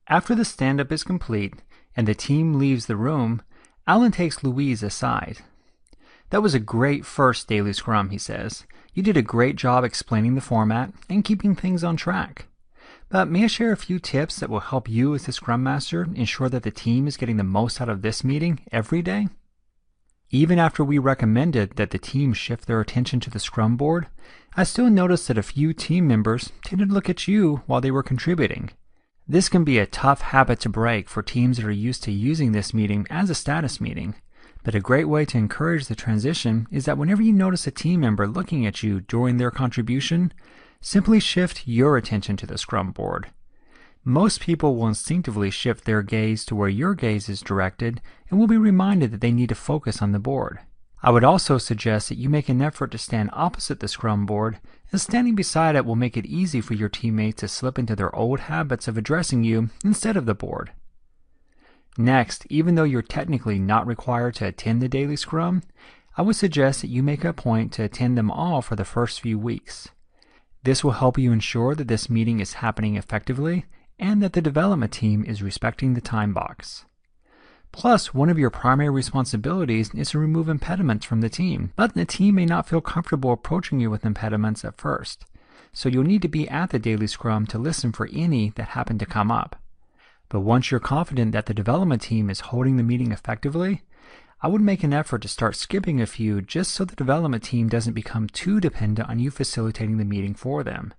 After the stand-up is complete and the team leaves the room, Alan takes Louise aside. "That was a great first daily scrum," he says. "You did a great job explaining the format and keeping things on track. But may I share a few tips that will help you as the Scrum Master ensure that the team is getting the most out of this meeting every day?" Even after we recommended that the team shift their attention to the Scrum board, I still noticed that a few team members tended to look at you while they were contributing. This can be a tough habit to break for teams that are used to using this meeting as a status meeting, but a great way to encourage the transition is that whenever you notice a team member looking at you during their contribution, simply shift your attention to the Scrum board. Most people will instinctively shift their gaze to where your gaze is directed and will be reminded that they need to focus on the board. I would also suggest that you make an effort to stand opposite the Scrum board, as standing beside it will make it easy for your teammates to slip into their old habits of addressing you instead of the board. Next, even though you're technically not required to attend the daily Scrum, I would suggest that you make a point to attend them all for the first few weeks. This will help you ensure that this meeting is happening effectively and that the development team is respecting the time box. Plus, one of your primary responsibilities is to remove impediments from the team, but the team may not feel comfortable approaching you with impediments at first, so you'll need to be at the daily Scrum to listen for any that happen to come up. But once you're confident that the development team is holding the meeting effectively, I would make an effort to start skipping a few just so the development team doesn't become too dependent on you facilitating the meeting for them.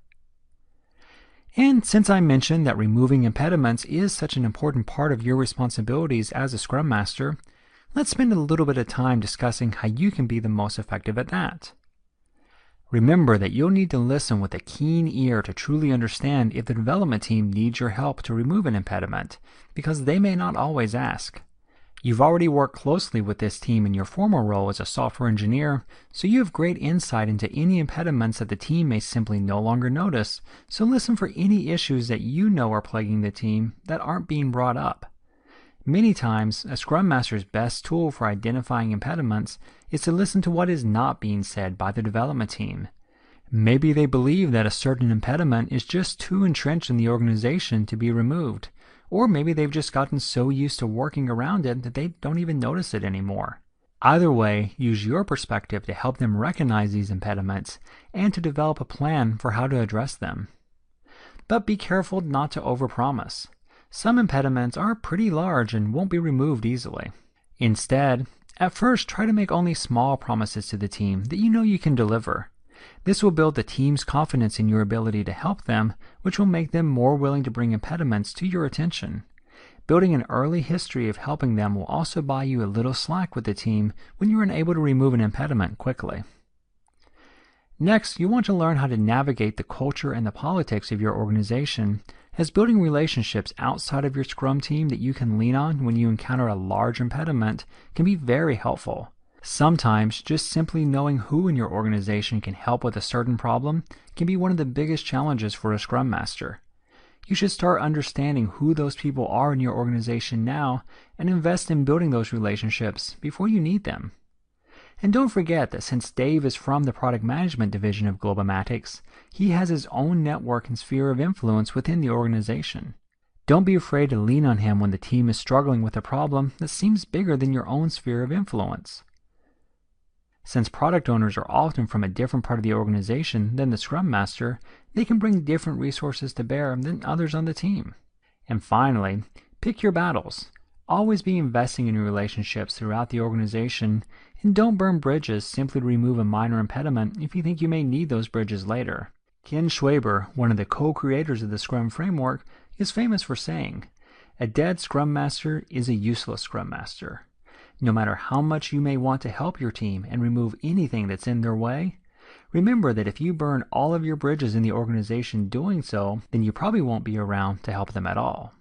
And since I mentioned that removing impediments is such an important part of your responsibilities as a Scrum Master, let's spend a little bit of time discussing how you can be the most effective at that. Remember that you'll need to listen with a keen ear to truly understand if the development team needs your help to remove an impediment, because they may not always ask. You've already worked closely with this team in your former role as a software engineer, so you have great insight into any impediments that the team may simply no longer notice, so listen for any issues that you know are plaguing the team that aren't being brought up. Many times, a Scrum Master's best tool for identifying impediments is to listen to what is not being said by the development team. Maybe they believe that a certain impediment is just too entrenched in the organization to be removed, or maybe they've just gotten so used to working around it that they don't even notice it anymore. Either way, use your perspective to help them recognize these impediments and to develop a plan for how to address them. But be careful not to overpromise. Some impediments are pretty large and won't be removed easily. Instead, at first try to make only small promises to the team that you know you can deliver. This will build the team's confidence in your ability to help them, which will make them more willing to bring impediments to your attention. Building an early history of helping them will also buy you a little slack with the team when you are unable to remove an impediment quickly. Next, you want to learn how to navigate the culture and the politics of your organization, as building relationships outside of your Scrum team that you can lean on when you encounter a large impediment can be very helpful. Sometimes, just simply knowing who in your organization can help with a certain problem can be one of the biggest challenges for a Scrum Master. You should start understanding who those people are in your organization now and invest in building those relationships before you need them. And don't forget that since Dave is from the product management division of Globomatics, he has his own network and sphere of influence within the organization. Don't be afraid to lean on him when the team is struggling with a problem that seems bigger than your own sphere of influence. Since product owners are often from a different part of the organization than the Scrum Master, they can bring different resources to bear than others on the team. And finally, pick your battles. Always be investing in your relationships throughout the organization, and don't burn bridges simply to remove a minor impediment if you think you may need those bridges later. Ken Schwaber, one of the co-creators of the Scrum framework, is famous for saying, "A dead Scrum Master is a useless Scrum Master." No matter how much you may want to help your team and remove anything that's in their way, remember that if you burn all of your bridges in the organization doing so, then you probably won't be around to help them at all.